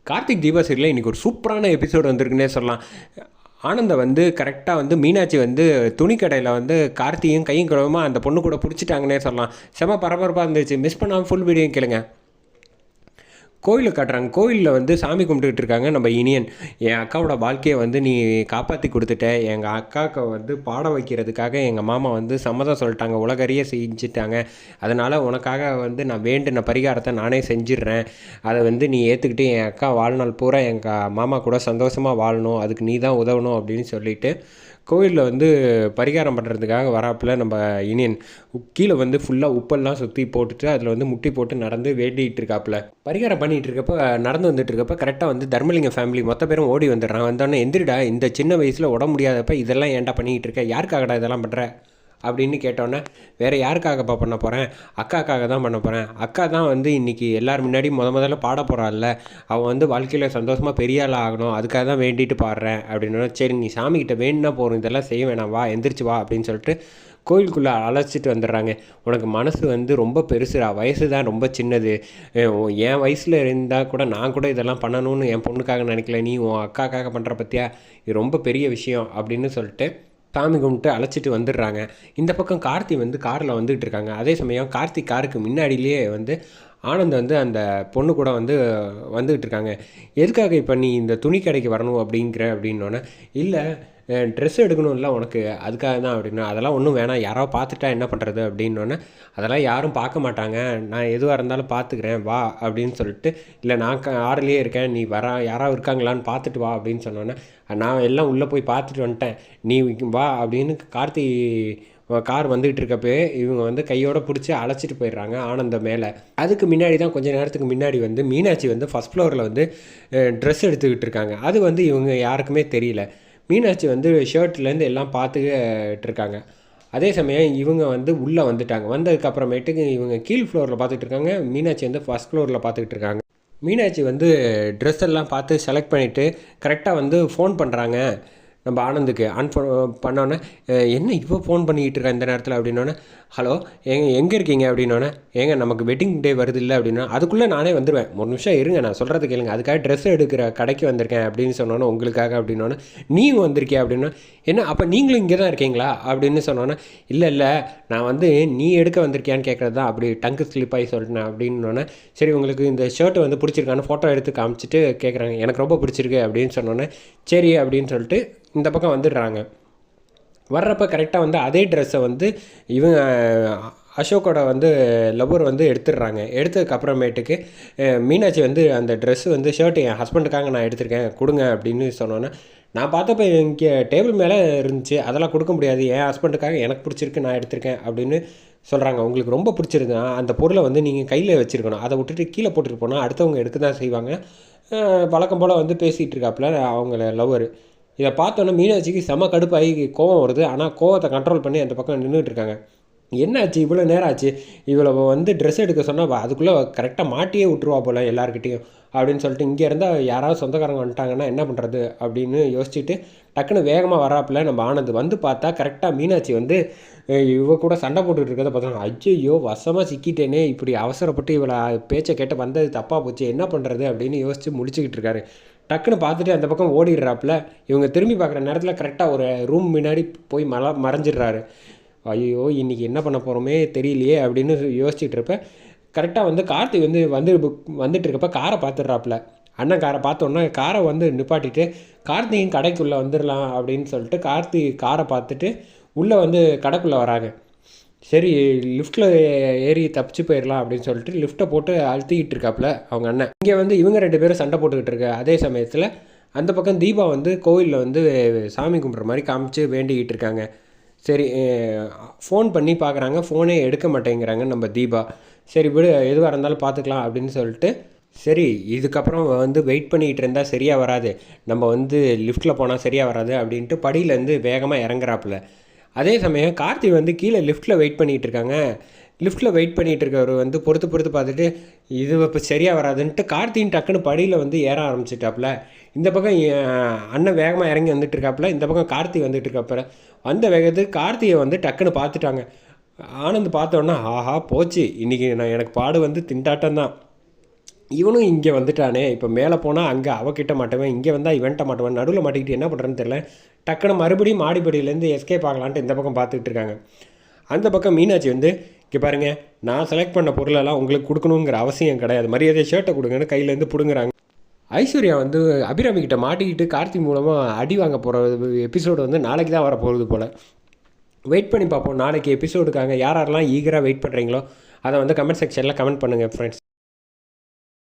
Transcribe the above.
கார்த்திக் தீபா சீரியலில் இன்றைக்கி ஒரு சூப்பரான எபிசோடு வந்திருக்குன்னே சொல்லலாம். ஆனந்தை வந்து கரெக்டாக வந்து மீனாட்சி வந்து துணிக்கடையில் வந்து கார்த்தியும் கையும் கழுவமாக அந்த பொண்ணு கூட பிடிச்சிட்டாங்கன்னே சொல்லலாம். செம பரபரப்பாக இருந்துச்சு. மிஸ் பண்ணாமல் ஃபுல் வீடியோ கேளுங்க. கோயிலில் காட்டுறாங்க. கோயிலில் வந்து சாமி கும்பிட்டுக்கிட்டு இருக்காங்க நம்ம இனியன். என் அக்காவோட வாழ்க்கையை வந்து நீ காப்பாற்றி கொடுத்துட்ட. எங்கள் அக்காவுக்கு வந்து பாட வைக்கிறதுக்காக எங்கள் மாமா வந்து சம்மதம் சொல்லிட்டாங்க, உலகறிய செஞ்சுட்டாங்க. அதனால் உனக்காக வந்து நான் வேண்டின பரிகாரத்தை நானே செஞ்சிடுறேன். அதை வந்து நீ ஏற்றுக்கிட்டு என் அக்கா வாழ்நாள் பூரா எங்கள் மாமா கூட சந்தோஷமாக வாழணும், அதுக்கு நீ தான் உதவணும் அப்படின்னு சொல்லிட்டு கோவிலில் வந்து பரிகாரம் பண்ணுறதுக்காக வராப்பில் நம்ம இனியன் கீழே வந்து ஃபுல்லாக உப்பெல்லாம் சுற்றி போட்டுட்டு அதில் வந்து முட்டி போட்டு நடந்து வேண்டிகிட்டு இருக்காப்புல. பரிகாரம் பண்ணிகிட்டு இருக்கப்போ நடந்து வந்துட்டு இருக்கப்போ கரெக்டாக வந்து தர்மலிங்க ஃபேமிலி மொத்த பேரும் ஓடி வந்துடுறான். வந்தோடனே எந்திரிடா, இந்த சின்ன வயசில் உட முடியாதப்ப இதெல்லாம் ஏன்டா பண்ணிக்கிட்டு இருக்க, யாருக்காகடா இதெல்லாம் பண்ணுற அப்படின்னு கேட்டோன்னே, வேறு யாருக்காகப்பா பண்ண போகிறேன், அக்காக்காக தான் பண்ண போகிறேன். அக்கா தான் வந்து இன்றைக்கி எல்லோரும் முன்னாடி முதல்ல பாட போகிறாள்ல, அவள் வந்து வாழ்க்கையில் சந்தோஷமாக பெரிய ஆள் ஆகணும், அதுக்காக தான் வேண்டிட்டு பாடுறேன் அப்படின்னா, சரி நீ சாமிக்கிட்ட வேணுன்னா போகிறோம், இதெல்லாம் செய்ய வேணாம், வா எந்திரிச்சு வா அப்படின்னு சொல்லிட்டு கோயிலுக்குள்ளே அழைச்சிட்டு வந்துடுறாங்க. உனக்கு மனசு வந்து ரொம்ப பெருசுடா, வயசு தான் ரொம்ப சின்னது, என் வயசில் இருந்தால் கூட நான் கூட இதெல்லாம் பண்ணணும்னு என் பொண்ணுக்காக நினைக்கல, நீ உன் அக்காக்காக பண்ணுற பற்றியா, இது ரொம்ப பெரிய விஷயம் அப்படின்னு சொல்லிட்டு சாமி கும்பிட்டு அழைச்சிட்டு வந்துடுறாங்க. இந்த பக்கம் கார்த்தி வந்து காரில் வந்துகிட்டு இருக்காங்க. அதே சமயம் கார்த்தி காருக்கு முன்னாடியிலே வந்து ஆனந்த் வந்து அந்த பொண்ணு கூட வந்து வந்துக்கிட்டு இருக்காங்க. எதுக்காக இப்போ நீ இந்த துணி கடைக்கு வரணும் அப்படின்னோடனே, இல்லை ட்ரெஸ் எடுக்கணும்ல உனக்கு, அதுக்காக தான் அப்படின்னா, அதெல்லாம் ஒன்றும் வேணாம், யாரோ பார்த்துட்டா என்ன பண்ணுறது அப்படின்னோடனே, அதெல்லாம் யாரும் பார்க்க மாட்டாங்க, நான் எதுவாக இருந்தாலும் பார்த்துக்கிறேன் வா அப்படின்னு சொல்லிட்டு, இல்லை நான் கார்லேயே இருக்கேன், நீ யாராவது இருக்காங்களான்னு பார்த்துட்டு வா அப்படின்னு சொன்னோன்னே, நான் எல்லாம் உள்ளே போய் பார்த்துட்டு வந்துட்டேன், நீ வா அப்படின்னு கார்த்தி கார் வந்துகிட்டு இருக்கப்பே இவங்க வந்து கையோடு பிடிச்சி அழைச்சிட்டு போயிடுறாங்க ஆனந்த மேலே. அதுக்கு முன்னாடி தான் கொஞ்சம் நேரத்துக்கு முன்னாடி வந்து மீனாட்சி வந்து ஃபஸ்ட் ஃப்ளோரில் வந்து ட்ரெஸ் எடுத்துக்கிட்டு இருக்காங்க. அது வந்து இவங்க யாருக்குமே தெரியல. மீனாட்சி வந்து ஷர்ட்லேருந்து எல்லாம் பார்த்துக்கிட்டு இருக்காங்க. அதே சமயம் இவங்க வந்து உள்ளே வந்துட்டாங்க. வந்ததுக்கப்புறமேட்டுக்கு இவங்க கீழ் ஃப்ளோரில் பார்த்துக்கிட்டு இருக்காங்க, மீனாட்சி வந்து ஃபஸ்ட் ஃப்ளோரில் பார்த்துக்கிட்டு இருக்காங்க. மீனாட்சி வந்து ட்ரெஸ் எல்லாம் பார்த்து செலக்ட் பண்ணிவிட்டு கரெக்டாக வந்து ஃபோன் பண்ணுறாங்க நம்ம ஆனந்துக்கு. பண்ணோன்னே, என்ன இப்போ ஃபோன் பண்ணிக்கிட்டு இருக்கா இந்த நேரத்தில் அப்படின்னோடனே, ஹலோ எங்கே இருக்கீங்க அப்படின்னோடனே, ஏங்க நமக்கு வெட்டிங் டே வருது இல்லை அப்படின்னா, அதுக்குள்ளே நானே வந்துடுவேன், ஒரு நிமிஷம் இருங்க நான் சொல்கிறது கேளுங்க, அதுக்காக ட்ரெஸ் எடுக்கிற கடைக்கு வந்திருக்கேன் அப்படின்னு சொன்னோன்னே, உங்களுக்காக அப்படின்னோடனே, நீயும் வந்திருக்கே அப்படின்னா, என்ன அப்போ நீங்களும் இங்கே தான் இருக்கீங்களா அப்படின்னு சொன்னோன்னே, இல்லை நான் வந்து நீ எடுக்க வந்திருக்கியான்னு கேட்குறது தான் அப்படி டங்கு ஸ்லிப் ஆகி சொல்லிட்டேன் அப்படின்னோடனே, சரி உங்களுக்கு இந்த ஷர்ட்டு வந்து பிடிச்சிருக்கான்னு ஃபோட்டோ எடுத்து காமிச்சிட்டு கேட்குறாங்க. எனக்கு ரொம்ப பிடிச்சிருக்கு அப்படின்னு சொன்னோன்னே, சரி அப்படின்னு சொல்லிட்டு இந்த பக்கம் வந்துடுறாங்க. வர்றப்போ கரெக்டாக வந்து அதே ட்ரெஸ்ஸை வந்து இவங்க அசோக்கோட வந்து லவ்வர் வந்து எடுத்துடுறாங்க. எடுத்ததுக்கப்புறமேட்டுக்கு மீனாட்சி வந்து அந்த ட்ரெஸ்ஸு வந்து ஷர்ட்டு என் ஹஸ்பண்டுக்காக நான் எடுத்திருக்கேன் கொடுங்க அப்படின்னு சொன்னோன்னே, நான் பார்த்தப்ப இங்கே டேபிள் மேலே இருந்துச்சு, அதெல்லாம் கொடுக்க முடியாது, என் ஹஸ்பண்டுக்காக எனக்கு பிடிச்சிருக்கு நான் எடுத்திருக்கேன் அப்படின்னு சொல்கிறாங்க. உங்களுக்கு ரொம்ப பிடிச்சிருக்குன்னா அந்த பொருளை வந்து நீங்கள் கையில் வச்சுருக்கணும், அதை விட்டுட்டு கீழே போட்டுட்டு போனால் அடுத்தவங்க எடுக்க தான் செய்வாங்க. வழக்கம் போல் வந்து பேசிகிட்டு இருக்காப்புல அவங்கள லவ்வர். இதை பார்த்தோன்னே மீனாட்சிக்கு செம கடுப்பாகி கோவம் வருது. ஆனால் கோவத்தை கண்ட்ரோல் பண்ணி அந்த பக்கம் நின்றுட்டு இருக்காங்க. என்னாச்சு இவ்வளோ நேரம் ஆச்சு, இவ்வளோ வந்து ட்ரெஸ் எடுக்க சொன்னால் அதுக்குள்ளே கரெக்டாக மாட்டியே விட்டுருவா போல் எல்லாருக்கிட்டேயும் அப்படின்னு சொல்லிட்டு, இங்கே இருந்தால் யாராவது சொந்தக்காரங்க வந்துட்டாங்கன்னா என்ன பண்ணுறது அப்படின்னு யோசிச்சுட்டு டக்குன்னு வேகமாக வராப்பில் நம்ம ஆனந்த். வந்து பார்த்தா கரெக்டாக மீனாட்சி வந்து இவ கூட சண்டை போட்டுக்கிட்டு இருக்கிறத பார்த்தோன்னா, ஐயோ வசமாக சிக்கிட்டேனே, இப்படி அவசரப்பட்டு இவளை பேச்சை கேட்டு வந்தது தப்பாக போச்சு, என்ன பண்ணுறது அப்படின்னு யோசித்து முடிச்சுக்கிட்டு இருக்காரு. டக்குன்னு பார்த்துட்டு அந்த பக்கம் ஓடிடுறாப்புல. இவங்க திரும்பி பார்க்குற நேரத்தில் கரெக்டாக ஒரு ரூம் முன்னாடி போய் மறைஞ்சிடுறாரு. ஐயோ இன்றைக்கி என்ன பண்ண போகிறோமே தெரியலையே அப்படின்னு யோசிச்சுட்டு இருப்ப கரெக்டாக வந்து கார்த்தி வந்துட்டு இருக்கப்ப காரை பார்த்துடுறாப்புல. அண்ணன் காரை பார்த்தோன்னா காரை வந்து நிப்பாட்டிட்டு கார்த்தியும் கடைக்குள்ளே வந்துடலாம் அப்படின்னு சொல்லிட்டு கார்த்தி காரை பார்த்துட்டு உள்ளே வந்து கடைக்குள்ளே வராங்க. சரி லிஃப்ட்டில் ஏறி தப்பிச்சு போயிடலாம் அப்படின்னு சொல்லிட்டு லிஃப்ட்டை போட்டு அழுத்திக்கிட்டு இருக்காப்புல அவங்க அண்ணன். இங்கே வந்து இவங்க 2 பேரும் சண்டை போட்டுக்கிட்டு இருக்க அதே சமயத்தில் அந்த பக்கம் தீபா வந்து கோவிலில் வந்து சாமி கும்பிட்ற மாதிரி காமிச்சு வேண்டிக்கிட்டு இருக்காங்க. சரி ஃபோன் பண்ணி பார்க்குறாங்க, ஃபோனே எடுக்க மாட்டேங்கிறாங்க நம்ம தீபா. சரி விடு எதுவாக இருந்தாலும் பார்த்துக்கலாம் அப்படின்னு சொல்லிட்டு, சரி இதுக்கப்புறம் வந்து வெயிட் பண்ணிக்கிட்டு இருந்தால் சரியாக வராது, நம்ம வந்து லிஃப்ட்டில் போனால் சரியாக வராது அப்படின்ட்டு படியிலேருந்து வேகமாக இறங்குறாப்புல. அதே சமயம் கார்த்தி வந்து கீழே லிஃப்ட்டில் வெயிட் பண்ணிகிட்டு இருக்காங்க. லிஃப்ட்டில் வெயிட் பண்ணிகிட்டு இருக்கவர் வந்து பொறுத்து பார்த்துட்டு இது இப்போ சரியாக வராதுன்ட்டு கார்த்தியின் டக்குன்னு படியில் வந்து ஏற ஆரம்பிச்சிட்டாப்புல. இந்த பக்கம் அண்ணன் வேகமாக இறங்கி வந்துட்டு இருக்காப்புல, இந்த பக்கம் கார்த்தி வந்துட்டு இருக்காப்புல. வந்த வேகத்துக்கு கார்த்தியை வந்து டக்குன்னு பார்த்துட்டாங்க. ஆனந்த் பார்த்தோன்னா, ஆஹா போச்சு, இன்றைக்கி எனக்கு பாடு வந்து திண்டாட்டம் தான், இவனும் இங்கே வந்துட்டானே, இப்போ மேலே போனால் அங்கே அவகிட்ட மாட்டுவேன், இங்கே வந்தால் இவன்ட்ட மாட்டுவேன், நடுவில் மாட்டிக்கிட்டு என்ன பண்ணுறேன்னு தெரியல. டக்குன்னு மறுபடியும் மாடிப்படியிலேருந்து எஸ்கேப் ஆகலான்ட்டு இந்த பக்கம் பார்த்துக்கிட்டு இருக்காங்க. அந்த பக்கம் மீனாட்சி வந்து, இங்கே பாருங்கள், நான் செலக்ட் பண்ண பொருளெல்லாம் உங்களுக்கு கொடுக்கணுங்கிற அவசியம் கிடையாது, மரியாதை ஷர்ட்டை கொடுங்கன்னு கையிலேருந்து பிடுங்குறாங்க. ஐஸ்வர்யா வந்து அபிராமிக்கிட்ட மாட்டிக்கிட்டு கார்த்தி மூலமாக அடி வாங்க போகிற எபிசோடு வந்து நாளைக்கு தான் வர போகிறது போல். வெயிட் பண்ணி பார்ப்போம் நாளைக்கு எபிசோடுக்காக. யாரெல்லாம் ஈகராக வெயிட் பண்ணுறீங்களோ அதை வந்து கமெண்ட் செக்ஷனில் கமெண்ட் பண்ணுங்கள் ஃப்ரெண்ட்ஸ்.